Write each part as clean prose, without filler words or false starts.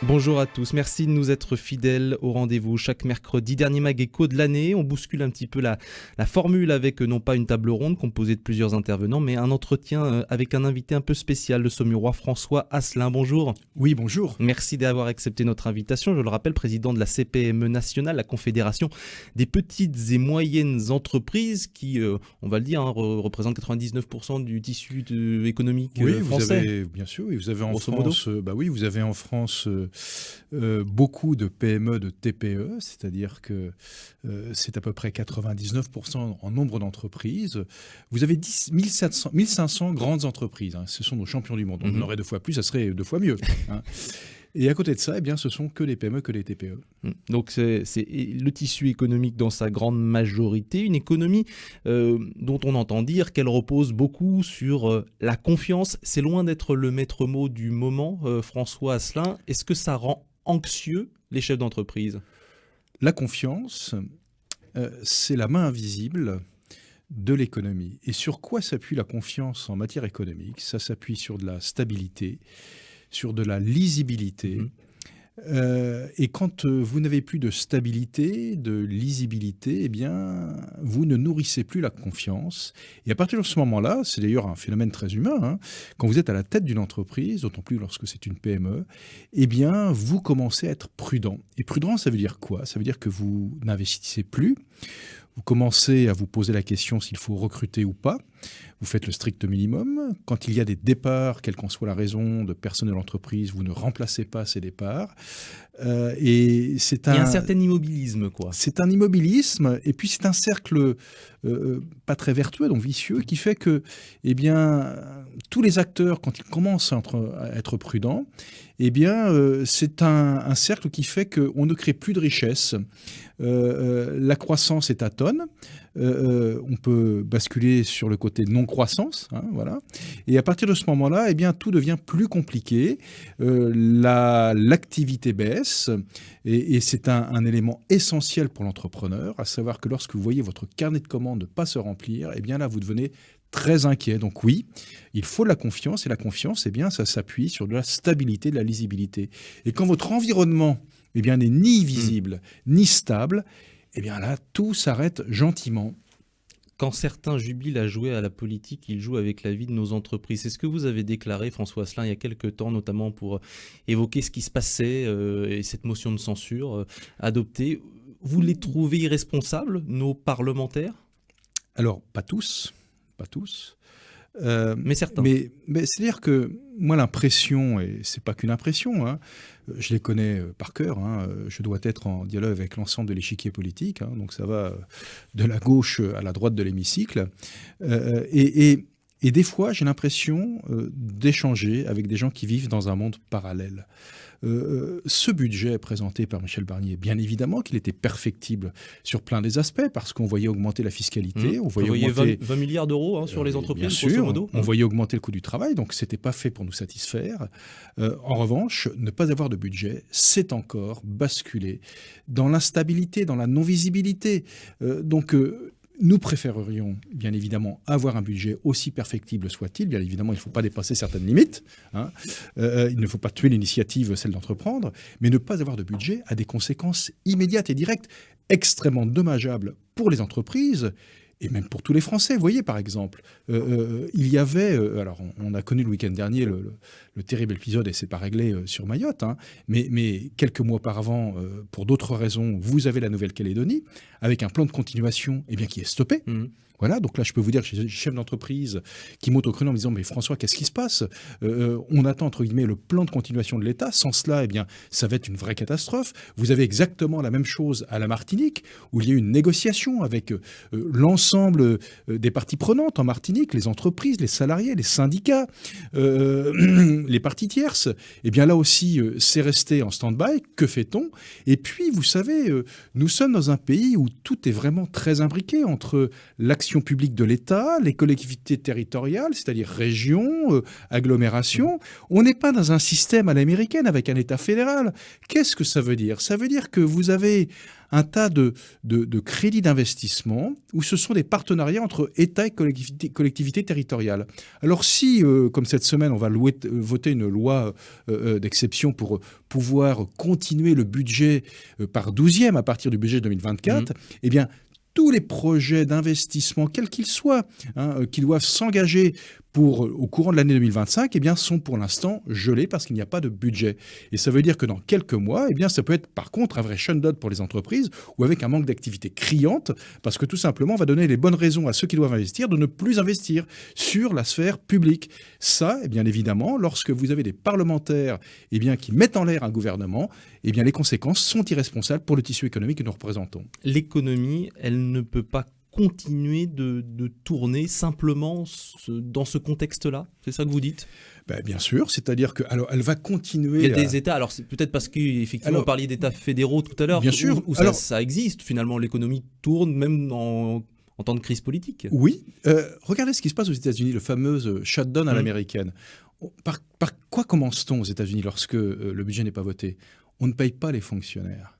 Bonjour à tous, merci de nous être fidèles au rendez-vous. Chaque mercredi, dernier Mag Écho de l'année, on bouscule un petit peu la formule avec non pas une table ronde composée de plusieurs intervenants, mais un entretien avec un invité un peu spécial, le saumurois François Asselin. Bonjour. Oui, bonjour. Merci d'avoir accepté notre invitation. Je le rappelle, président de la CPME nationale, la Confédération des petites et moyennes entreprises qui, on va le dire, représentent 99% du tissu économique français. Bien sûr, oui, vous avez en Grosso modo. France, vous avez en France beaucoup de PME, de TPE, c'est-à-dire que c'est à peu près 99% en nombre d'entreprises. Vous avez 1500 grandes entreprises, hein, ce sont nos champions du monde. On en aurait 2 fois plus, ça serait 2 fois mieux. Hein. Et à côté de ça, ce sont que les PME, que les TPE. Donc c'est le tissu économique dans sa grande majorité, une économie dont on entend dire qu'elle repose beaucoup sur la confiance. C'est loin d'être le maître mot du moment, François Asselin. Est-ce que ça rend anxieux les chefs d'entreprise ? La confiance, c'est la main invisible de l'économie. Et sur quoi s'appuie la confiance en matière économique ? Ça s'appuie sur de la stabilité, sur de la lisibilité. Et quand vous n'avez plus de stabilité, de lisibilité, vous ne nourrissez plus la confiance. Et à partir de ce moment-là, c'est d'ailleurs un phénomène très humain, hein, quand vous êtes à la tête d'une entreprise, d'autant plus lorsque c'est une PME, vous commencez à être prudent. Et prudent, ça veut dire quoi ? Ça veut dire que vous n'investissez plus. Vous commencez à vous poser la question s'il faut recruter ou pas. Vous faites le strict minimum. Quand il y a des départs, quelle qu'en soit la raison, de personnes de l'entreprise, vous ne remplacez pas ces départs. Et c'est Il y a un certain immobilisme, quoi. C'est un immobilisme, et puis c'est un cercle pas très vertueux, donc vicieux, qui fait que tous les acteurs, quand ils commencent à être prudents, c'est un cercle qui fait qu'on ne crée plus de richesse. La croissance est atone. On peut basculer sur le côté non-croissance, hein, voilà. Et à partir de ce moment-là, tout devient plus compliqué. L'activité baisse, et c'est un élément essentiel pour l'entrepreneur, à savoir que lorsque vous voyez votre carnet de commandes ne pas se remplir, là, vous devenez très inquiet. Donc oui, il faut de la confiance, et la confiance, ça s'appuie sur de la stabilité, de la lisibilité. Et quand votre environnement n'est ni visible, ni stable, là, tout s'arrête gentiment. Quand certains jubilent à jouer à la politique, ils jouent avec la vie de nos entreprises. C'est ce que vous avez déclaré, François Asselin, il y a quelques temps, notamment pour évoquer ce qui se passait et cette motion de censure adoptée. Vous les trouvez irresponsables, nos parlementaires ? Alors, pas tous. Mais certains. Mais c'est-à-dire que moi, l'impression, et c'est pas qu'une impression, hein, je les connais par cœur, hein, je dois être en dialogue avec l'ensemble de l'échiquier politique, hein, donc ça va de la gauche à la droite de l'hémicycle, et des fois, j'ai l'impression d'échanger avec des gens qui vivent dans un monde parallèle. Ce budget présenté par Michel Barnier, bien évidemment qu'il était perfectible sur plein des aspects, parce qu'on voyait augmenter la fiscalité. On voyait augmenter 20 milliards d'euros sur les entreprises, bien sûr, grosso modo. On voyait augmenter le coût du travail, donc ce n'était pas fait pour nous satisfaire. En revanche, ne pas avoir de budget, c'est encore basculer dans l'instabilité, dans la non-visibilité. Nous préférerions, bien évidemment, avoir un budget aussi perfectible soit-il. Bien évidemment, il ne faut pas dépasser certaines limites. Hein. Il ne faut pas tuer l'initiative, celle d'entreprendre. Mais ne pas avoir de budget a des conséquences immédiates et directes, extrêmement dommageables pour les entreprises et même pour tous les Français. Vous voyez, par exemple, il y avait... on a connu le week-end dernier le terrible épisode, et c'est pas réglé sur Mayotte, hein, mais quelques mois auparavant, pour d'autres raisons, vous avez la Nouvelle-Calédonie, avec un plan de continuation qui est stoppé. Voilà, donc là, je peux vous dire que j'ai des chefs d'entreprise qui montent au créneau en me disant « Mais François, qu'est-ce qui se passe ? On attend, entre guillemets, le plan de continuation de l'État. Sans cela, ça va être une vraie catastrophe. » Vous avez exactement la même chose à la Martinique, où il y a eu une négociation avec l'ensemble des parties prenantes en Martinique, les entreprises, les salariés, les syndicats, les parties tierces. Là aussi, c'est resté en stand-by. Que fait-on ? Et puis, vous savez, nous sommes dans un pays où tout est vraiment très imbriqué entre l'action gestion publique de l'État, les collectivités territoriales, c'est-à-dire régions, agglomérations. On n'est pas dans un système à l'américaine avec un État fédéral. Qu'est-ce que ça veut dire? Ça veut dire que vous avez un tas de crédits d'investissement où ce sont des partenariats entre État et collectivités territoriales. Alors si, comme cette semaine, on va voter une loi d'exception pour pouvoir continuer le budget par 12e à partir du budget 2024, eh bien, tous les projets d'investissement, quels qu'ils soient, qui doivent s'engager au courant de l'année 2025, eh bien, sont pour l'instant gelés parce qu'il n'y a pas de budget. Et ça veut dire que dans quelques mois, eh bien, ça peut être par contre un vrai shutdown pour les entreprises ou avec un manque d'activité criante parce que tout simplement, on va donner les bonnes raisons à ceux qui doivent investir de ne plus investir sur la sphère publique. Ça, eh bien évidemment, lorsque vous avez des parlementaires eh bien, qui mettent en l'air un gouvernement, eh bien, les conséquences sont irresponsables pour le tissu économique que nous représentons. L'économie, elle ne peut pas continuer de tourner simplement dans ce contexte-là? C'est ça que vous dites? Bien sûr, c'est-à-dire qu'elle va continuer... Il y a des États, alors c'est peut-être parce qu'effectivement vous parliez d'États fédéraux tout à l'heure, bien sûr, où ça existe finalement, l'économie tourne même en temps de crise politique. Oui, regardez ce qui se passe aux États-Unis, le fameux shutdown à l'américaine. Par quoi commence-t-on aux États-Unis lorsque le budget n'est pas voté? On ne paye pas les fonctionnaires.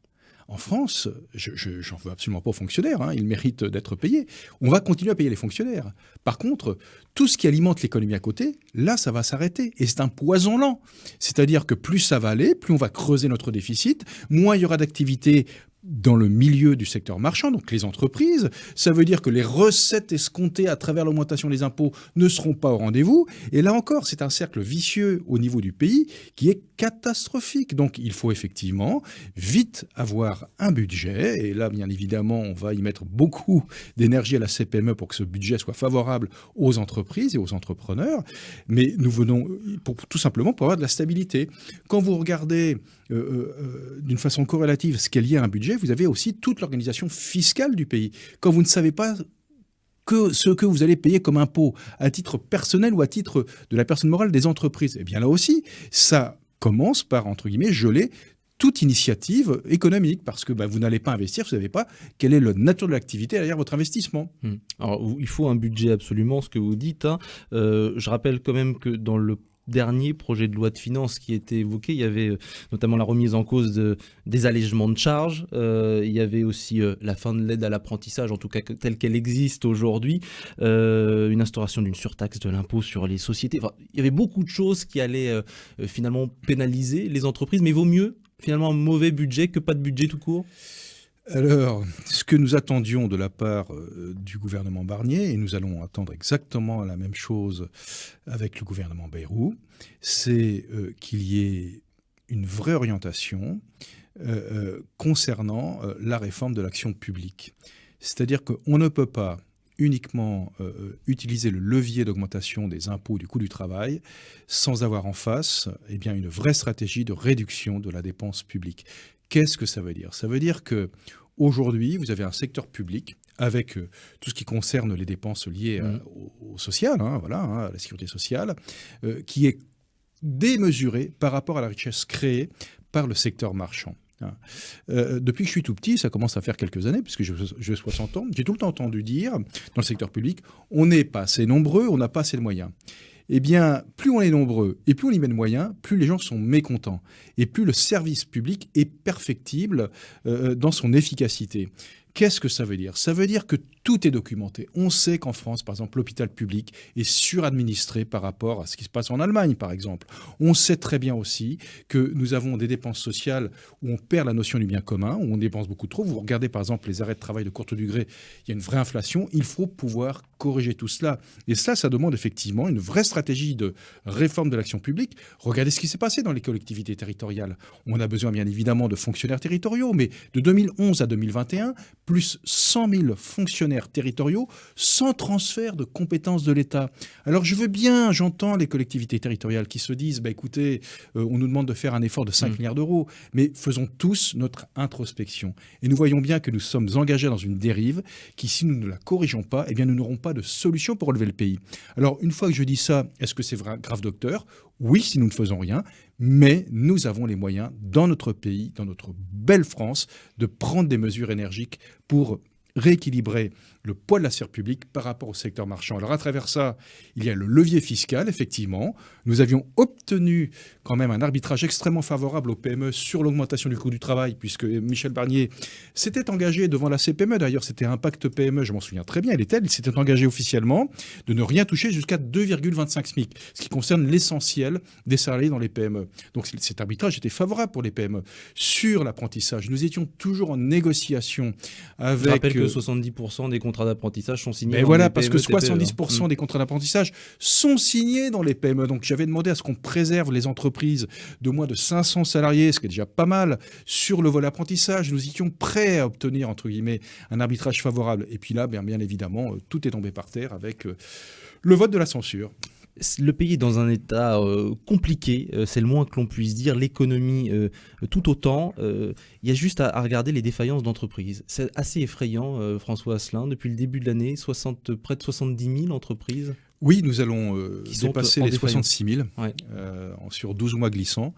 En France, j'en veux absolument pas aux fonctionnaires, ils méritent d'être payés. On va continuer à payer les fonctionnaires. Par contre, tout ce qui alimente l'économie à côté, là, ça va s'arrêter. Et c'est un poison lent. C'est-à-dire que plus ça va aller, plus on va creuser notre déficit, moins il y aura d'activité dans le milieu du secteur marchand, donc les entreprises. Ça veut dire que les recettes escomptées à travers l'augmentation des impôts ne seront pas au rendez-vous. Et là encore, c'est un cercle vicieux au niveau du pays qui est catastrophique. Donc il faut effectivement vite avoir un budget. Et là, bien évidemment, on va y mettre beaucoup d'énergie à la CPME pour que ce budget soit favorable aux entreprises et aux entrepreneurs. Mais nous venons tout simplement pour avoir de la stabilité. Quand vous regardez d'une façon corrélative ce qui est lié à un budget, vous avez aussi toute l'organisation fiscale du pays. Quand vous ne savez pas ce que vous allez payer comme impôt à titre personnel ou à titre de la personne morale des entreprises, eh bien là aussi, ça commence par, entre guillemets, geler toute initiative économique, parce que vous n'allez pas investir, vous ne savez pas quelle est la nature de l'activité derrière votre investissement. Alors, il faut un budget absolument, ce que vous dites. Je rappelle quand même que dans le dernier projet de loi de finances qui était évoqué, il y avait notamment la remise en cause des allègements de charges, il y avait aussi la fin de l'aide à l'apprentissage, en tout cas telle qu'elle existe aujourd'hui, une instauration d'une surtaxe de l'impôt sur les sociétés. Enfin, il y avait beaucoup de choses qui allaient finalement pénaliser les entreprises, mais il vaut mieux finalement un mauvais budget que pas de budget tout court? Alors, ce que nous attendions de la part du gouvernement Barnier, et nous allons attendre exactement la même chose avec le gouvernement Bayrou, c'est qu'il y ait une vraie orientation concernant la réforme de l'action publique. C'est-à-dire qu'on ne peut pas uniquement utiliser le levier d'augmentation des impôts du coût du travail sans avoir en face une vraie stratégie de réduction de la dépense publique. Qu'est-ce que ça veut dire? Ça veut dire qu'aujourd'hui, vous avez un secteur public avec tout ce qui concerne les dépenses liées au social, à la sécurité sociale, qui est démesuré par rapport à la richesse créée par le secteur marchand. Depuis que je suis tout petit, ça commence à faire quelques années, puisque j'ai 60 ans, j'ai tout le temps entendu dire, dans le secteur public, on n'est pas assez nombreux, on n'a pas assez de moyens. Eh bien, plus on est nombreux et plus on y met de moyens, plus les gens sont mécontents et plus le service public est perfectible dans son efficacité. Qu'est-ce que ça veut dire? Ça veut dire que tout est documenté. On sait qu'en France, par exemple, l'hôpital public est suradministré par rapport à ce qui se passe en Allemagne, par exemple. On sait très bien aussi que nous avons des dépenses sociales où on perd la notion du bien commun, où on dépense beaucoup trop. Vous regardez, par exemple, les arrêts de travail de courte durée, il y a une vraie inflation. Il faut pouvoir corriger tout cela. Et ça demande effectivement une vraie stratégie de réforme de l'action publique. Regardez ce qui s'est passé dans les collectivités territoriales. On a besoin, bien évidemment, de fonctionnaires territoriaux, mais de 2011 à 2021, plus 100 000 fonctionnaires territoriaux sans transfert de compétences de l'État. Alors j'entends les collectivités territoriales qui se disent, écoutez, on nous demande de faire un effort de 5 milliards d'euros, mais faisons tous notre introspection. Et nous voyons bien que nous sommes engagés dans une dérive qui, si nous ne la corrigeons pas, nous n'aurons pas de solution pour relever le pays. Alors une fois que je dis ça, est-ce que c'est grave, docteur? Oui, si nous ne faisons rien, mais nous avons les moyens, dans notre pays, dans notre belle France, de prendre des mesures énergiques pour rééquilibrer le poids de la sphère publique par rapport au secteur marchand. Alors à travers ça, il y a le levier fiscal, effectivement. Nous avions obtenu quand même un arbitrage extrêmement favorable aux PME sur l'augmentation du coût du travail, puisque Michel Barnier s'était engagé devant la CPME, d'ailleurs c'était un pacte PME, je m'en souviens très bien, il s'était engagé officiellement de ne rien toucher jusqu'à 2,25 SMIC, ce qui concerne l'essentiel des salariés dans les PME. Donc cet arbitrage était favorable pour les PME. Sur l'apprentissage, nous étions toujours en négociation avec... Je rappelle que 70% des contrats d'apprentissage sont signés mais dans voilà, les parce PME, que 70% des contrats d'apprentissage sont signés dans les PME. Donc j'avais demandé à ce qu'on préserve les entreprises de moins de 500 salariés, ce qui est déjà pas mal, sur le volet apprentissage. Nous étions prêts à obtenir, entre guillemets, un arbitrage favorable. Et puis là, bien évidemment, tout est tombé par terre avec le vote de la censure. Le pays est dans un état compliqué, c'est le moins que l'on puisse dire, l'économie tout autant. Il y a juste à regarder les défaillances d'entreprises. C'est assez effrayant, François Asselin. Depuis le début de l'année, près de 70 000 entreprises. Oui, nous allons dépasser les 66 000 ouais. Sur 12 mois glissants.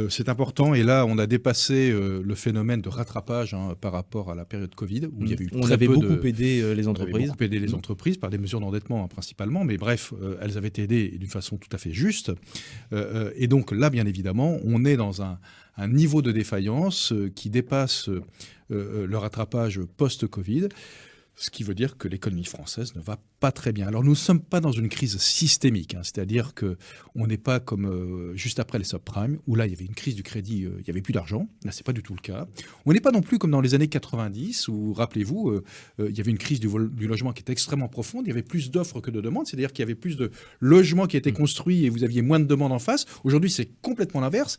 C'est important. Et là, on a dépassé le phénomène de rattrapage par rapport à la période Covid, où il y avait eu on avait beaucoup aidé les entreprises. On avait beaucoup aidé les entreprises par des mesures d'endettement principalement. Mais bref, elles avaient été aidées d'une façon tout à fait juste. Et donc là, bien évidemment, on est dans un niveau de défaillance qui dépasse le rattrapage post-Covid. Ce qui veut dire que l'économie française ne va pas très bien. Alors nous ne sommes pas dans une crise systémique, c'est-à-dire qu'on n'est pas comme juste après les subprimes, où là il y avait une crise du crédit, il n'y avait plus d'argent. Là, ce n'est pas du tout le cas. On n'est pas non plus comme dans les années 90, où, rappelez-vous, il y avait une crise du logement qui était extrêmement profonde, il y avait plus d'offres que de demandes, c'est-à-dire qu'il y avait plus de logements qui étaient construits et vous aviez moins de demandes en face. Aujourd'hui, c'est complètement l'inverse.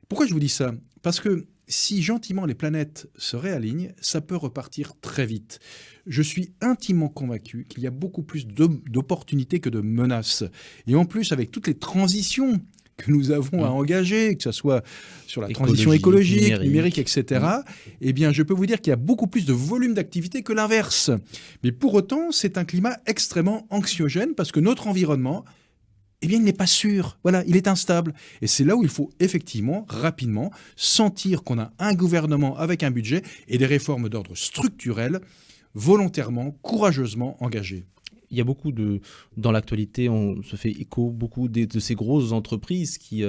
Pourquoi je vous dis ça ? Parce que si gentiment les planètes se réalignent, ça peut repartir très vite. Je suis intimement convaincu qu'il y a beaucoup plus d'opportunités que de menaces. Et en plus, avec toutes les transitions que nous avons à engager, que ce soit sur la transition écologique, numérique, etc., eh bien, je peux vous dire qu'il y a beaucoup plus de volume d'activité que l'inverse. Mais pour autant, c'est un climat extrêmement anxiogène parce que notre environnement, eh bien, il n'est pas sûr. Voilà, il est instable. Et c'est là où il faut effectivement, rapidement, sentir qu'on a un gouvernement avec un budget et des réformes d'ordre structurel, volontairement, courageusement engagées. Il y a beaucoup dans l'actualité, on se fait écho, beaucoup de ces grosses entreprises qui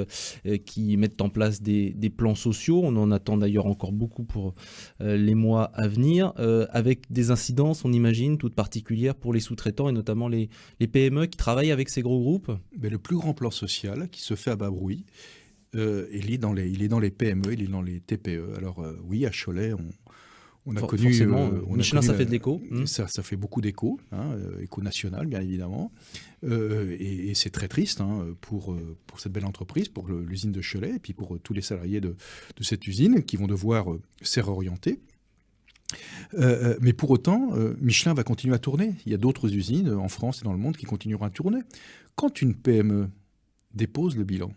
mettent en place des plans sociaux. On en attend d'ailleurs encore beaucoup pour les mois à venir, avec des incidences, on imagine, toutes particulières pour les sous-traitants et notamment les PME qui travaillent avec ces gros groupes. Mais le plus grand plan social qui se fait à bas bruit, il est dans les PME, il est dans les TPE. Alors oui, à Cholet, on a connu... Forcément, Michelin, ça fait de l'écho. Ça fait beaucoup d'écho, écho national, bien évidemment. Et c'est très triste pour cette belle entreprise, pour l'usine de Cholet, et puis pour tous les salariés de cette usine qui vont devoir se réorienter. Mais pour autant, Michelin va continuer à tourner. Il y a d'autres usines en France et dans le monde qui continueront à tourner. Quand une PME dépose le bilan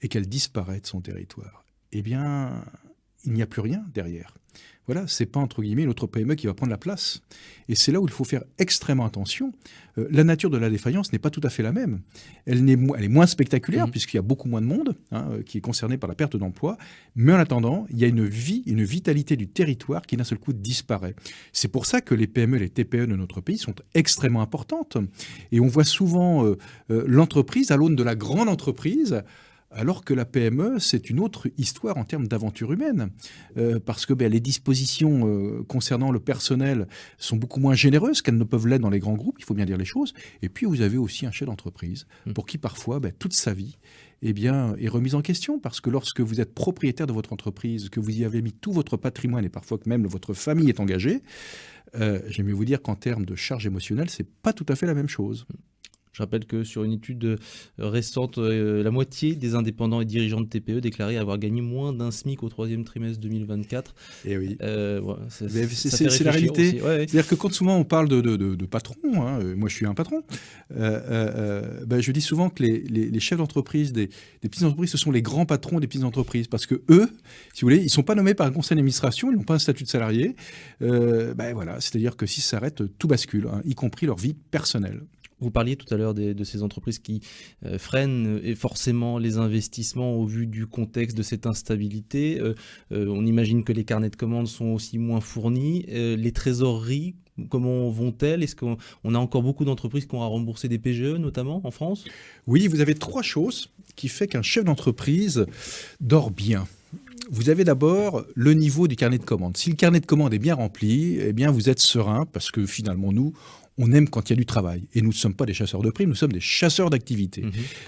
et qu'elle disparaît de son territoire, eh bien, il n'y a plus rien derrière. Voilà, c'est pas entre guillemets l'autre PME qui va prendre la place. Et c'est là où il faut faire extrêmement attention. La nature de la défaillance n'est pas tout à fait la même. Elle est moins spectaculaire puisqu'il y a beaucoup moins de monde qui est concerné par la perte d'emploi. Mais en attendant, il y a une vitalité du territoire qui d'un seul coup disparaît. C'est pour ça que les PME et les TPE de notre pays sont extrêmement importantes. Et on voit souvent l'entreprise à l'aune de la grande entreprise, alors que la PME, c'est une autre histoire en termes d'aventure humaine, parce que les dispositions concernant le personnel sont beaucoup moins généreuses qu'elles ne peuvent l'être dans les grands groupes, il faut bien dire les choses. Et puis vous avez aussi un chef d'entreprise pour qui parfois toute sa vie est remise en question, parce que lorsque vous êtes propriétaire de votre entreprise, que vous y avez mis tout votre patrimoine et parfois que même votre famille est engagée, j'aime mieux vous dire qu'en termes de charge émotionnelle, c'est pas tout à fait la même chose. Je rappelle que sur une étude récente, la moitié des indépendants et dirigeants de TPE déclaraient avoir gagné moins d'un SMIC au troisième trimestre 2024. Et oui. C'est la réalité. Ouais. C'est-à-dire que quand souvent on parle de patron, moi je suis un patron, je dis souvent que les chefs d'entreprise des petites entreprises, ce sont les grands patrons des petites entreprises. Parce que eux, si vous voulez, ils ne sont pas nommés par un conseil d'administration, ils n'ont pas un statut de salarié. Voilà, c'est-à-dire que si ça s'arrête, tout bascule, y compris leur vie personnelle. Vous parliez tout à l'heure de ces entreprises qui freinent et forcément les investissements au vu du contexte de cette instabilité. On imagine que les carnets de commandes sont aussi moins fournis. Les trésoreries, comment vont-elles? Est-ce qu'on a encore beaucoup d'entreprises qui ont à rembourser des PGE, notamment en France? Oui, vous avez 3 choses qui fait qu'un chef d'entreprise dort bien. Vous avez d'abord le niveau du carnet de commandes. Si le carnet de commandes est bien rempli, eh bien vous êtes serein parce que finalement nous, on aime quand il y a du travail. Et nous ne sommes pas des chasseurs de primes, nous sommes des chasseurs d'activités.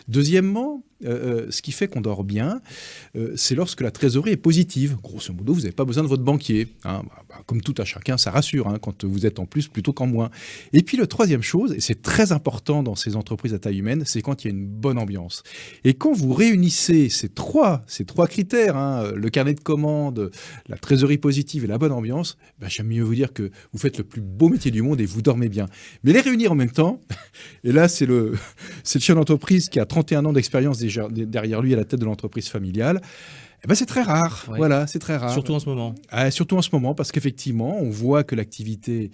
Deuxièmement, ce qui fait qu'on dort bien, c'est lorsque la trésorerie est positive. Grosso modo, vous n'avez pas besoin de votre banquier. Hein. Comme tout à chacun, ça rassure hein, quand vous êtes en plus plutôt qu'en moins. Et puis, la troisième chose, et c'est très important dans ces entreprises à taille humaine, c'est quand il y a une bonne ambiance. Et quand vous réunissez ces trois critères, hein, le carnet de commandes, la trésorerie positive et la bonne ambiance, j'aime mieux vous dire que vous faites le plus beau métier du monde et vous dormez bien. Mais les réunir en même temps, et là, c'est le chef d'entreprise qui a 31 ans d'expérience déjà derrière lui à la tête de l'entreprise familiale. C'est très rare. Ouais. Voilà, c'est très rare. Surtout en ce moment. Surtout en ce moment, parce qu'effectivement, on voit que l'activité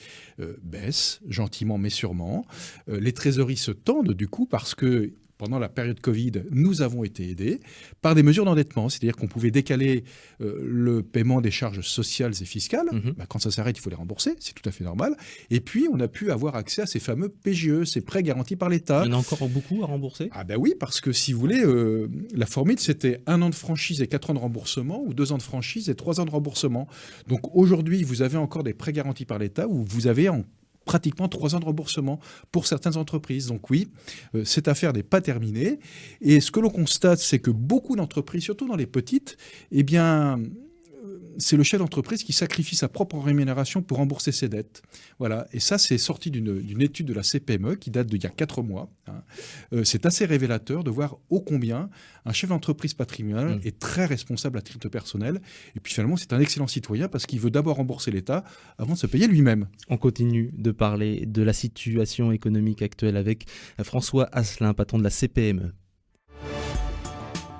baisse, gentiment mais sûrement. Les trésoreries se tendent du coup parce que pendant la période Covid, nous avons été aidés par des mesures d'endettement. C'est-à-dire qu'on pouvait décaler le paiement des charges sociales et fiscales. Quand ça s'arrête, il faut les rembourser. C'est tout à fait normal. Et puis, on a pu avoir accès à ces fameux PGE, ces prêts garantis par l'État. Il y en a encore beaucoup à rembourser ? Oui, parce que si vous voulez, la formule, c'était 1 an de franchise et 4 ans de remboursement ou 2 ans de franchise et 3 ans de remboursement. Donc aujourd'hui, vous avez encore des prêts garantis par l'État où vous avez pratiquement 3 ans de remboursement pour certaines entreprises. Donc oui, cette affaire n'est pas terminée. Et ce que l'on constate, c'est que beaucoup d'entreprises, surtout dans les petites, c'est le chef d'entreprise qui sacrifie sa propre rémunération pour rembourser ses dettes. Voilà. Et ça, c'est sorti d'une étude de la CPME qui date d'il y a 4 mois. C'est assez révélateur de voir ô combien un chef d'entreprise patrimonial est très responsable à titre personnel. Et puis finalement, c'est un excellent citoyen parce qu'il veut d'abord rembourser l'État avant de se payer lui-même. On continue de parler de la situation économique actuelle avec François Asselin, patron de la CPME.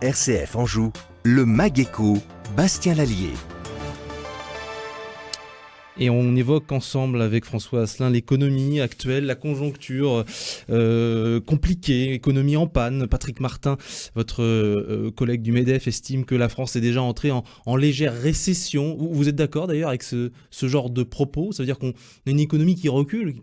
RCF Anjou, le Mageco, Bastien Lallier. Et on évoque ensemble avec François Asselin l'économie actuelle, la conjoncture compliquée, économie en panne. Patrick Martin, votre collègue du MEDEF, estime que la France est déjà entrée en légère récession. Vous êtes d'accord d'ailleurs avec ce genre de propos? Ça veut dire qu'on a une économie qui recule,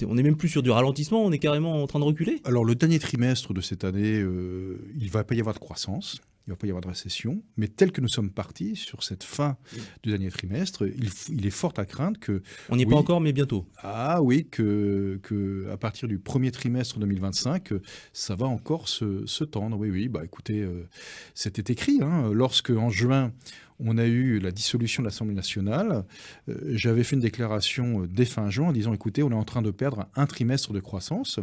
on n'est même plus sur du ralentissement, on est carrément en train de reculer? Alors le dernier trimestre de cette année, il ne va pas y avoir de croissance. Il ne va pas y avoir de récession, mais tel que nous sommes partis sur cette fin du dernier trimestre, il est fort à craindre que... On n'y est pas encore, mais bientôt. Ah oui, que à partir du premier trimestre 2025, ça va encore se tendre. Oui, écoutez, c'était écrit. Lorsque, en juin, on a eu la dissolution de l'Assemblée nationale, j'avais fait une déclaration dès fin juin en disant, écoutez, on est en train de perdre un trimestre de croissance.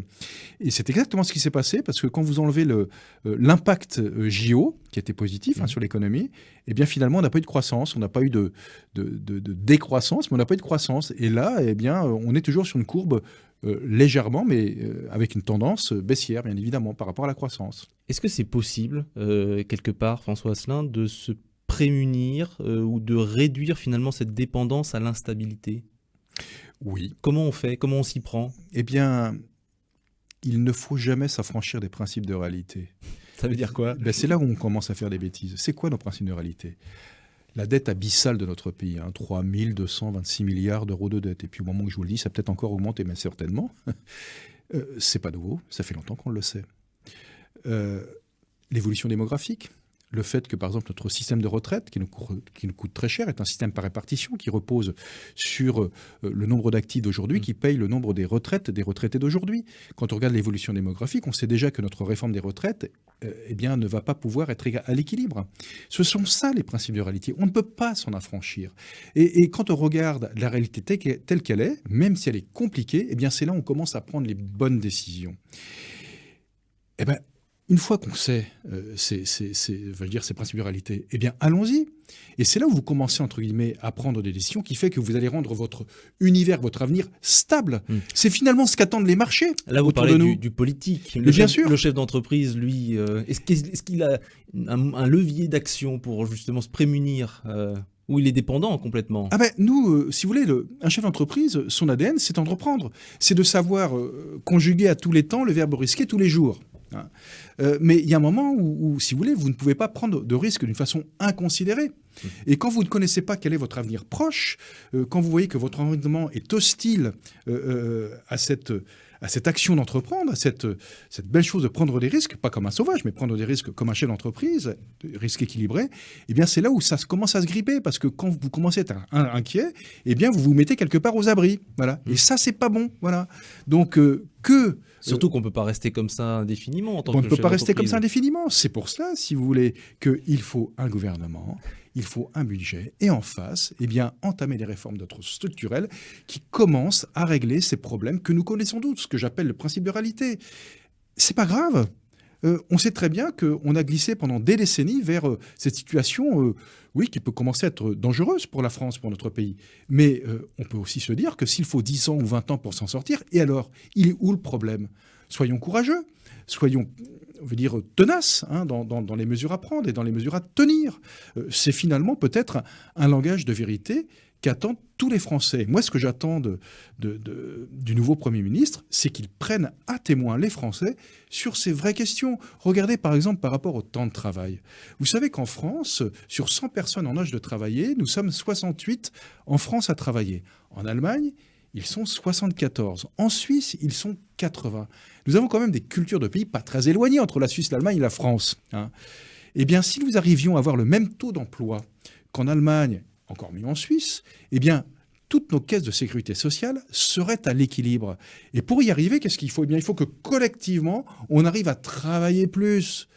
Et c'est exactement ce qui s'est passé, parce que quand vous enlevez l'impact JO, qui était positif sur l'économie, eh bien finalement, on n'a pas eu de croissance, on n'a pas eu de décroissance, mais on n'a pas eu de croissance. Et là, eh bien, on est toujours sur une courbe légèrement, mais avec une tendance baissière, bien évidemment, par rapport à la croissance. Est-ce que c'est possible, quelque part, François Asselin, de se prémunir ou de réduire finalement cette dépendance à l'instabilité? Oui. Comment on fait? Comment on s'y prend? Eh bien, il ne faut jamais s'affranchir des principes de réalité. Ça veut dire quoi? C'est là où on commence à faire des bêtises. C'est quoi nos principes de réalité? La dette abyssale de notre pays, 3 226 milliards d'euros de dette. Et puis au moment où je vous le dis, ça a peut-être encore augmenté, mais certainement. C'est pas nouveau, ça fait longtemps qu'on le sait. L'évolution démographique. Le fait que, par exemple, notre système de retraite, qui nous coûte très cher, est un système par répartition qui repose sur le nombre d'actifs d'aujourd'hui qui paye le nombre des retraités d'aujourd'hui. Quand on regarde l'évolution démographique, on sait déjà que notre réforme des retraites ne va pas pouvoir être à l'équilibre. Ce sont ça les principes de réalité. On ne peut pas s'en affranchir. Et quand on regarde la réalité telle qu'elle est, même si elle est compliquée, c'est là où on commence à prendre les bonnes décisions. Une fois qu'on sait ces principes de réalité, allons-y. Et c'est là où vous commencez, entre guillemets, à prendre des décisions qui fait que vous allez rendre votre univers, votre avenir stable. C'est finalement ce qu'attendent les marchés. Là, vous parlez du politique. Bien sûr. Le chef d'entreprise, lui, est-ce qu'il a un levier d'action pour justement se prémunir où il est dépendant complètement. Ah ben nous, si vous voulez, un chef d'entreprise, son ADN, c'est d'entreprendre. C'est de savoir conjuguer à tous les temps le verbe risquer tous les jours. Hein. Mais il y a un moment où, si vous voulez, vous ne pouvez pas prendre de risques d'une façon inconsidérée. Et quand vous ne connaissez pas quel est votre avenir proche, quand vous voyez que votre environnement est hostile à cette action d'entreprendre, à cette belle chose de prendre des risques, pas comme un sauvage, mais prendre des risques comme un chef d'entreprise, des risques équilibrés, eh bien c'est là où ça commence à se gripper, parce que quand vous commencez à être inquiet, eh bien vous vous mettez quelque part aux abris. Voilà. Et ça, c'est pas bon. Voilà. Donc, Surtout qu'on ne peut pas rester comme ça indéfiniment en tant que on ne peut chef pas rester comme d'entreprise. ça indéfiniment. C'est pour cela, si vous voulez, qu'il faut un gouvernement, il faut un budget, et en face, eh bien, entamer des réformes structurelles qui commencent à régler ces problèmes que nous connaissons tous, ce que j'appelle le principe de réalité. C'est pas grave. On sait très bien qu'on a glissé pendant des décennies vers cette situation, oui, qui peut commencer à être dangereuse pour la France, pour notre pays. Mais on peut aussi se dire que s'il faut 10 ans ou 20 ans pour s'en sortir, et alors, il est où le problème ? Soyons courageux, soyons, on veut dire, tenaces dans les mesures à prendre et dans les mesures à tenir. C'est finalement peut-être un langage de vérité qu'attendent tous les Français. Moi, ce que j'attends du nouveau Premier ministre, c'est qu'il prenne à témoin les Français sur ces vraies questions. Regardez par exemple par rapport au temps de travail. Vous savez qu'en France, sur 100 personnes en âge de travailler, nous sommes 68 en France à travailler. En Allemagne, ils sont 74. En Suisse, ils sont 80. Nous avons quand même des cultures de pays pas très éloignées entre la Suisse, l'Allemagne et la France. Eh bien, si nous arrivions à avoir le même taux d'emploi qu'en Allemagne, encore mieux en Suisse, eh bien, toutes nos caisses de sécurité sociale seraient à l'équilibre. Et pour y arriver, qu'est-ce qu'il faut ? Eh bien, il faut que collectivement, on arrive à travailler plus.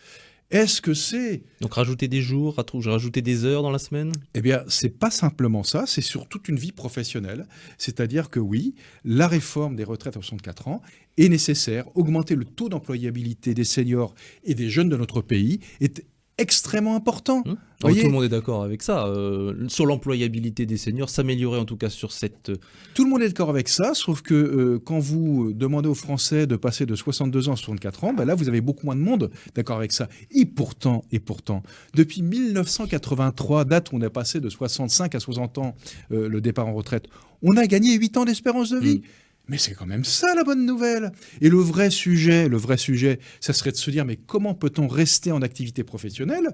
Est-ce que c'est... Donc rajouter des jours, rajouter des heures dans la semaine ? Eh bien, c'est pas simplement ça, c'est sur toute une vie professionnelle. C'est-à-dire que oui, la réforme des retraites à 64 ans est nécessaire. Augmenter le taux d'employabilité des seniors et des jeunes de notre pays est extrêmement important. Tout le monde est d'accord avec ça. Sur l'employabilité des seniors, s'améliorer en tout cas sur cette... Tout le monde est d'accord avec ça, sauf que quand vous demandez aux Français de passer de 62 ans à 64 ans, ben là, vous avez beaucoup moins de monde d'accord avec ça. Et pourtant, depuis 1983, date où on a passé de 65 à 60 ans le départ en retraite, on a gagné 8 ans d'espérance de vie. Mais c'est quand même ça la bonne nouvelle. Et le vrai sujet, ça serait de se dire, mais comment peut-on rester en activité professionnelle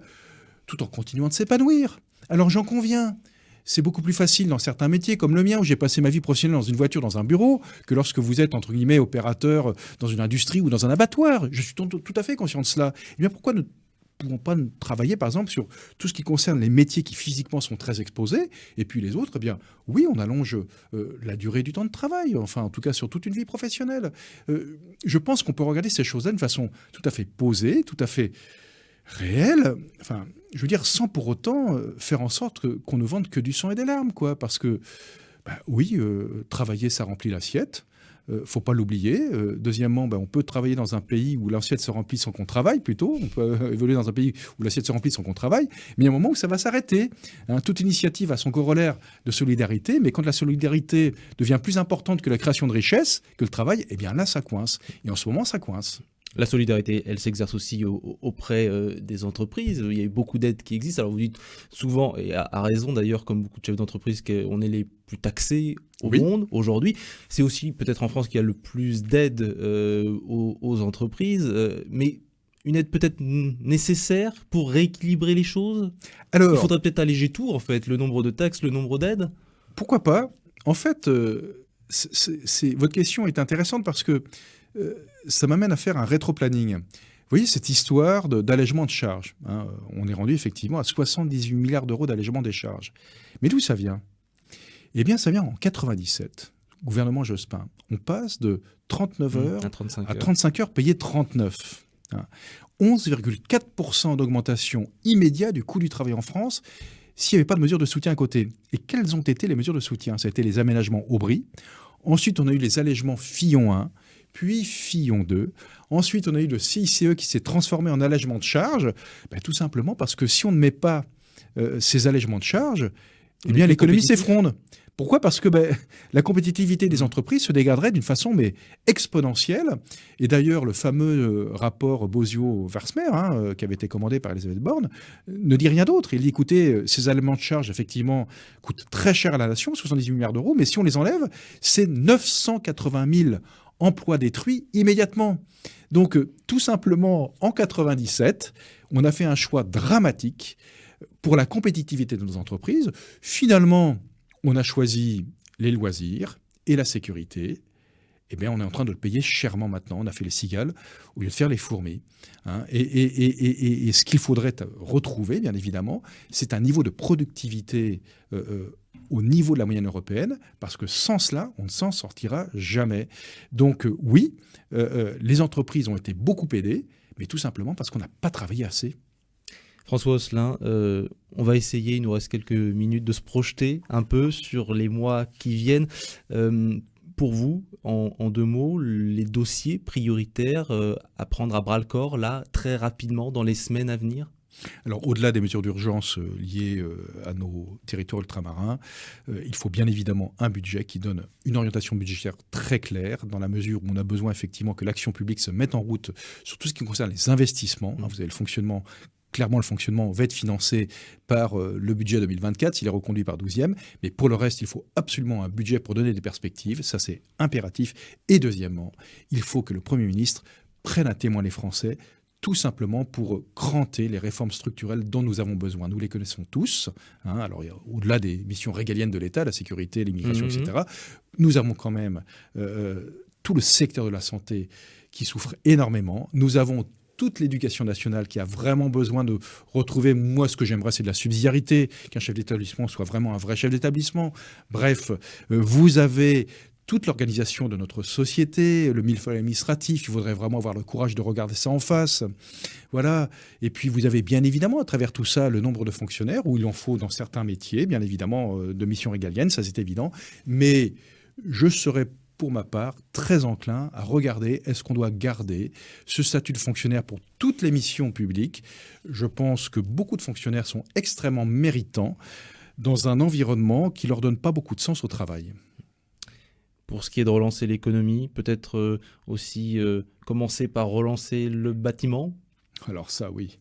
tout en continuant de s'épanouir ? Alors j'en conviens, c'est beaucoup plus facile dans certains métiers comme le mien, où j'ai passé ma vie professionnelle dans une voiture, dans un bureau, que lorsque vous êtes, entre guillemets, opérateur dans une industrie ou dans un abattoir. Je suis tout à fait conscient de cela. Eh bien, pourquoi ne pouvons pas travailler, par exemple, sur tout ce qui concerne les métiers qui physiquement sont très exposés, et puis les autres, eh bien, oui, on allonge la durée du temps de travail, enfin, en tout cas, sur toute une vie professionnelle. Je pense qu'on peut regarder ces choses-là d'une façon tout à fait posée, tout à fait réelle, enfin, je veux dire, sans pour autant faire en sorte qu'on ne vende que du sang et des larmes, quoi, parce que, oui, travailler, ça remplit l'assiette. Faut pas l'oublier. Deuxièmement, on peut travailler dans un pays où l'assiette se remplit sans qu'on travaille, plutôt. On peut évoluer dans un pays où l'assiette se remplit sans qu'on travaille. Mais il y a un moment où ça va s'arrêter. Toute initiative a son corollaire de solidarité, mais quand la solidarité devient plus importante que la création de richesse, que le travail, eh bien là, ça coince. Et en ce moment, ça coince. La solidarité, elle s'exerce aussi auprès des entreprises. Il y a eu beaucoup d'aides qui existent. Alors vous dites souvent, et à raison d'ailleurs, comme beaucoup de chefs d'entreprise, qu'on est les plus taxés au monde aujourd'hui. C'est aussi peut-être en France qu'il y a le plus d'aides aux entreprises, mais une aide peut-être nécessaire pour rééquilibrer les choses. Alors, il faudrait peut-être alléger tout, en fait, le nombre de taxes, le nombre d'aides. Pourquoi pas ? En fait, votre question est intéressante parce que ça m'amène à faire un rétro-planning. Vous voyez cette histoire d'allègement de charges. On est rendu effectivement à 78 milliards d'euros d'allègement des charges. Mais d'où ça vient ? Eh bien, ça vient en 97, gouvernement Jospin. On passe de 39 heures à 35 heures payées 39. 11,4% d'augmentation immédiate du coût du travail en France s'il n'y avait pas de mesures de soutien à côté. Et quelles ont été les mesures de soutien ? Ça a été les aménagements Aubry. Ensuite, on a eu les allègements Fillon 1, puis Fillon 2. Ensuite, on a eu le CICE qui s'est transformé en allègement de charges, tout simplement parce que si on ne met pas ces allègements de charges, eh bien l'économie s'effondre. Pourquoi ? Parce que la compétitivité des entreprises se dégraderait d'une façon exponentielle. Et d'ailleurs, le fameux rapport Bozio-Warsmer, qui avait été commandé par Elisabeth Borne, ne dit rien d'autre. Il dit, écoutez, ces éléments de charge, effectivement, coûtent très cher à la nation, 78 milliards d'euros, mais si on les enlève, c'est 980 000 emplois détruits immédiatement. Donc, tout simplement, en 97, on a fait un choix dramatique pour la compétitivité de nos entreprises. Finalement, on a choisi les loisirs et la sécurité. Eh bien, on est en train de le payer chèrement maintenant. On a fait les cigales au lieu de faire les fourmis. Et ce qu'il faudrait retrouver, bien évidemment, c'est un niveau de productivité au niveau de la moyenne européenne, parce que sans cela, on ne s'en sortira jamais. Donc oui, les entreprises ont été beaucoup aidées, mais tout simplement parce qu'on n'a pas travaillé assez. François Osselin, on va essayer, il nous reste quelques minutes, de se projeter un peu sur les mois qui viennent. Pour vous, en 2 mots, les dossiers prioritaires à prendre à bras-le-corps, là, très rapidement, dans les semaines à venir ? Alors, au-delà des mesures d'urgence liées à nos territoires ultramarins, il faut bien évidemment un budget qui donne une orientation budgétaire très claire, dans la mesure où on a besoin effectivement que l'action publique se mette en route sur tout ce qui concerne les investissements. Vous avez le fonctionnement. Clairement, le fonctionnement va être financé par le budget 2024, s'il est reconduit par 12e. Mais pour le reste, il faut absolument un budget pour donner des perspectives. Ça, c'est impératif. Et deuxièmement, il faut que le Premier ministre prenne à témoin les Français, tout simplement pour cranter les réformes structurelles dont nous avons besoin. Nous les connaissons tous. Alors, au-delà des missions régaliennes de l'État, la sécurité, l'immigration, etc., nous avons quand même tout le secteur de la santé qui souffre énormément. Nous avons toute l'éducation nationale qui a vraiment besoin de retrouver, moi ce que j'aimerais c'est de la subsidiarité, qu'un chef d'établissement soit vraiment un vrai chef d'établissement. Bref, vous avez toute l'organisation de notre société, le millefeuille administratif, il faudrait vraiment avoir le courage de regarder ça en face. Voilà. Et puis vous avez bien évidemment à travers tout ça le nombre de fonctionnaires, où il en faut dans certains métiers, bien évidemment de missions régaliennes, ça c'est évident, mais je serais pour ma part, très enclin à regarder est-ce qu'on doit garder ce statut de fonctionnaire pour toutes les missions publiques. Je pense que beaucoup de fonctionnaires sont extrêmement méritants dans un environnement qui ne leur donne pas beaucoup de sens au travail. Pour ce qui est de relancer l'économie, peut-être aussi commencer par relancer le bâtiment ? Alors ça, oui.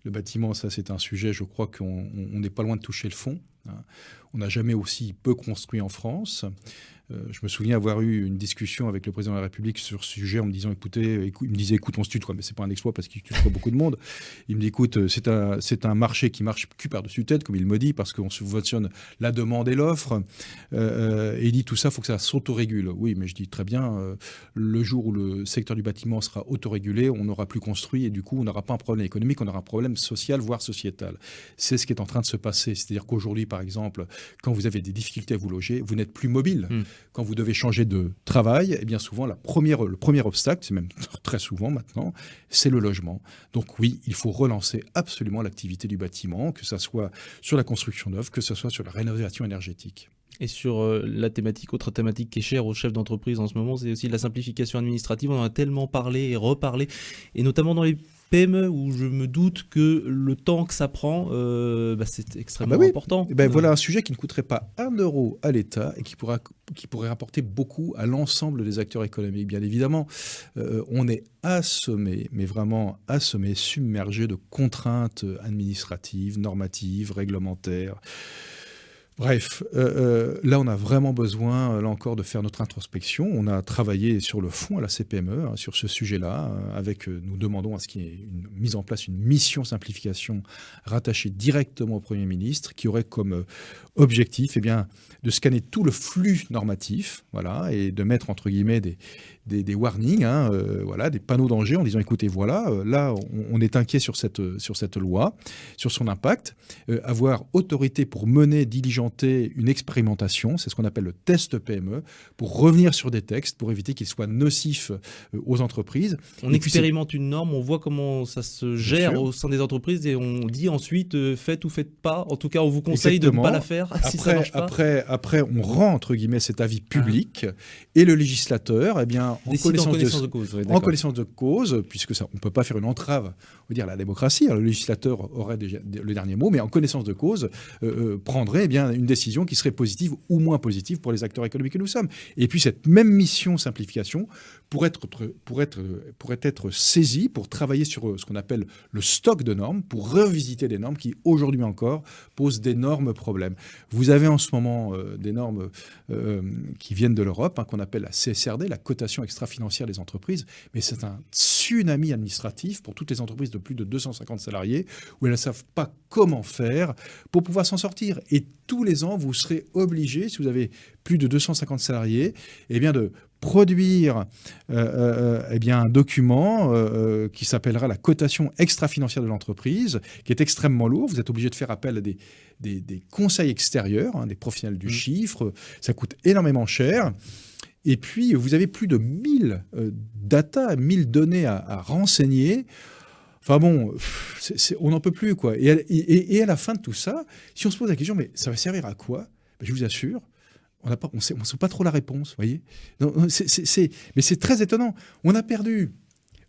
Le bâtiment, ça c'est un sujet, je crois qu'on n'est pas loin de toucher le fond. On n'a jamais aussi peu construit en France. Je me souviens avoir eu une discussion avec le président de la République sur ce sujet en me disant, il me disait, écoute, on se tutoie, mais c'est pas un exploit parce qu'il tutoie beaucoup de monde. Il me dit, écoute, c'est un marché qui marche cul par-dessus tête, comme il me dit, parce qu'on subventionne la demande et l'offre. Et il dit, tout ça, il faut que ça s'autorégule. Oui, mais je dis, très bien, le jour où le secteur du bâtiment sera autorégulé, on n'aura plus construit et du coup, on n'aura pas un problème économique, on aura un problème social, voire sociétal. C'est ce qui est en train de se passer. C'est-à-dire qu'aujourd'hui, par exemple, quand vous avez des difficultés à vous loger, vous n'êtes plus mobile. Quand vous devez changer de travail, eh bien souvent, le premier obstacle, c'est même très souvent maintenant, c'est le logement. Donc oui, il faut relancer absolument l'activité du bâtiment, que ce soit sur la construction d'œuvres, que ce soit sur la rénovation énergétique. Et sur autre thématique qui est chère aux chefs d'entreprise en ce moment, c'est aussi la simplification administrative. On en a tellement parlé et reparlé, et notamment dans les PME, où je me doute que le temps que ça prend, c'est extrêmement important. Voilà un sujet qui ne coûterait pas 1 euro à l'État et qui pourrait rapporter beaucoup à l'ensemble des acteurs économiques. Bien évidemment, on est assommé, mais vraiment assommé, submergé de contraintes administratives, normatives, réglementaires. Bref, là, on a vraiment besoin, là encore, de faire notre introspection. On a travaillé sur le fond à la CPME, sur ce sujet-là, nous demandons à ce qu'il y ait mise en place une mission simplification rattachée directement au Premier ministre, qui aurait comme objectif de scanner tout le flux normatif, et de mettre, entre guillemets, des warnings, des panneaux danger en disant, écoutez, là, on est inquiet sur cette loi, sur son impact, avoir autorité pour mener, diligenter une expérimentation, c'est ce qu'on appelle le test PME, pour revenir sur des textes, pour éviter qu'ils soient nocifs aux entreprises. On expérimente une norme, on voit comment ça se gère au sein des entreprises et on dit ensuite faites ou faites pas. En tout cas, on vous conseille de ne pas la faire si ça marche pas. Après, on rend, entre guillemets, cet avis public et le législateur bien en Décide en connaissance de cause. Oui, en connaissance de cause, puisque ça, on ne peut pas faire une entrave, on va dire, à la démocratie. Alors, le législateur aurait déjà le dernier mot, mais en connaissance de cause, prendrait bien une décision qui serait positive ou moins positive pour les acteurs économiques que nous sommes. Et puis cette même mission simplification pourrait être saisie pour travailler sur ce qu'on appelle le stock de normes, pour revisiter des normes qui, aujourd'hui encore, posent d'énormes problèmes. Vous avez en ce moment des normes qui viennent de l'Europe, qu'on appelle la CSRD, la cotation extra-financière des entreprises, mais c'est un tsunami administratif pour toutes les entreprises de plus de 250 salariés, où elles ne savent pas comment faire pour pouvoir s'en sortir. Et tous les ans, vous serez obligé, si vous avez plus de 250 salariés, eh bien de produire un document qui s'appellera la cotation extra-financière de l'entreprise, qui est extrêmement lourd. Vous êtes obligé de faire appel à des conseils extérieurs, des professionnels du chiffre. Ça coûte énormément cher. Et puis, vous avez plus de 1000 données à renseigner. Enfin bon, on n'en peut plus, quoi. Et à la fin de tout ça, si on se pose la question, mais ça va servir à quoi ? Je vous assure, on ne sait pas trop la réponse, voyez. Mais c'est très étonnant. On a perdu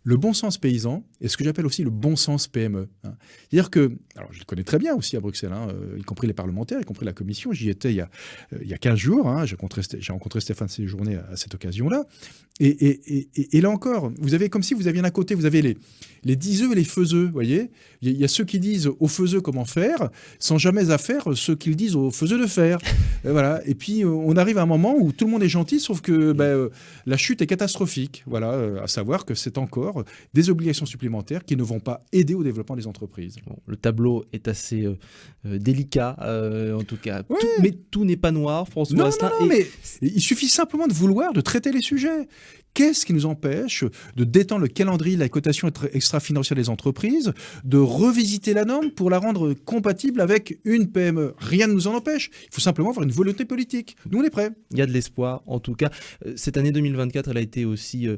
le bon sens paysan et ce que j'appelle aussi le bon sens PME. C'est-à-dire que, alors je le connais très bien aussi à Bruxelles, y compris les parlementaires, y compris la commission. J'y étais il y a 15 jours. J'ai rencontré Stéphane Séjourné à cette occasion-là. Et là encore, vous avez comme si vous aviez d'un côté, vous avez les diseux et les faiseux, vous voyez. Il y a ceux qui disent aux faiseux comment faire, sans jamais à faire ceux qui le disent aux faiseux de faire. Voilà. Et puis on arrive à un moment où tout le monde est gentil, sauf que la chute est catastrophique. Voilà, à savoir que c'est encore des obligations supplémentaires qui ne vont pas aider au développement des entreprises. Bon, le tableau est assez délicat, en tout cas. Ouais. Mais tout n'est pas noir, François Asselin. Non, mais il suffit simplement de vouloir, de traiter les sujets. Qu'est-ce qui nous empêche de détendre le calendrier de la cotation extra-financière des entreprises, de revisiter la norme pour la rendre compatible avec une PME ? Rien ne nous en empêche. Il faut simplement avoir une volonté politique. Nous, on est prêts. Il y a de l'espoir, en tout cas. Cette année 2024, elle a été aussi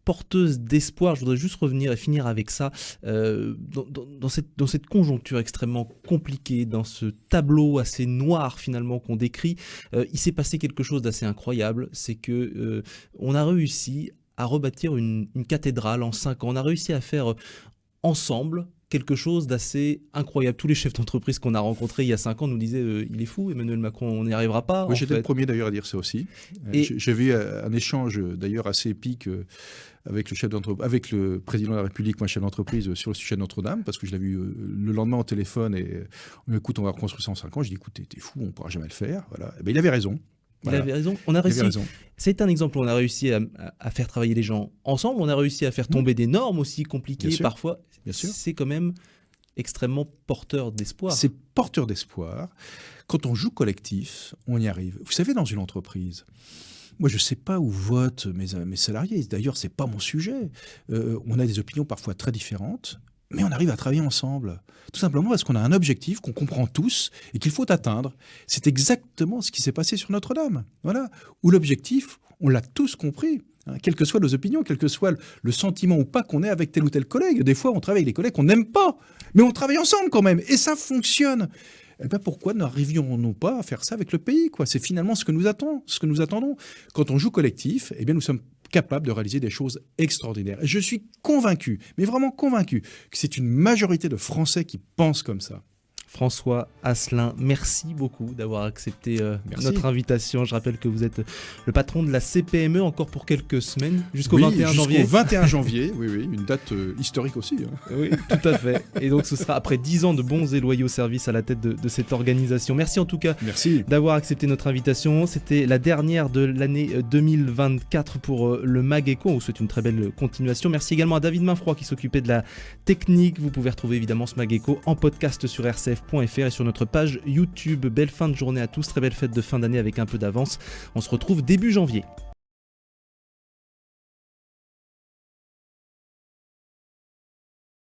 porteuse d'espoir. Je voudrais juste revenir et finir avec ça. Dans cette conjoncture extrêmement compliquée, dans ce tableau assez noir finalement qu'on décrit, il s'est passé quelque chose d'assez incroyable. C'est que on a réussi à rebâtir une cathédrale en 5 ans. On a réussi à faire ensemble quelque chose d'assez incroyable. Tous les chefs d'entreprise qu'on a rencontrés il y a 5 ans nous disaient il est fou, Emmanuel Macron, on n'y arrivera pas. Oui, j'étais le premier d'ailleurs à dire ça aussi. J'ai vu un échange d'ailleurs assez épique avec le président de la République, moi chef d'entreprise, sur le sujet de Notre-Dame, parce que je l'avais vu le lendemain au téléphone et écoute, on va reconstruire ça en 5 ans. Je dis écoute, t'es fou, on ne pourra jamais le faire. Voilà. Et il avait raison. Il avait raison. On a réussi. C'est un exemple. On a réussi à faire travailler les gens ensemble. On a réussi à faire tomber des normes aussi compliquées parfois. Bien sûr. C'est quand même extrêmement porteur d'espoir. C'est porteur d'espoir. Quand on joue collectif, on y arrive. Vous savez, dans une entreprise, moi, je ne sais pas où votent mes salariés. D'ailleurs, ce n'est pas mon sujet. On a des opinions parfois très différentes. Mais on arrive à travailler ensemble. Tout simplement parce qu'on a un objectif qu'on comprend tous et qu'il faut atteindre. C'est exactement ce qui s'est passé sur Notre-Dame. Voilà. Où l'objectif, on l'a tous compris. Quelles que soient nos opinions, quel que soit le sentiment ou pas qu'on ait avec tel ou tel collègue. Des fois, on travaille avec des collègues qu'on n'aime pas. Mais on travaille ensemble quand même. Et ça fonctionne. Eh bien, pourquoi n'arrivions-nous pas à faire ça avec le pays, quoi ? C'est finalement ce que nous attendons. Quand on joue collectif, eh bien, nous sommes capables de réaliser des choses extraordinaires. Et je suis convaincu, mais vraiment convaincu, que c'est une majorité de Français qui pensent comme ça. François Asselin, merci beaucoup d'avoir accepté notre invitation. Je rappelle que vous êtes le patron de la CPME encore pour quelques semaines, jusqu'au 21 janvier. Jusqu'au 21 janvier, oui, une date historique aussi. Oui, tout à fait. Et donc ce sera après 10 ans de bons et loyaux services à la tête de cette organisation. Merci en tout cas d'avoir accepté notre invitation. C'était la dernière de l'année 2024 pour le MAGECO. On vous souhaite une très belle continuation. Merci également à David Mainfroy qui s'occupait de la technique. Vous pouvez retrouver évidemment ce MAGECO en podcast sur RCF.fr et sur notre page YouTube. Belle fin de journée à tous, très belle fête de fin d'année avec un peu d'avance. On se retrouve début janvier.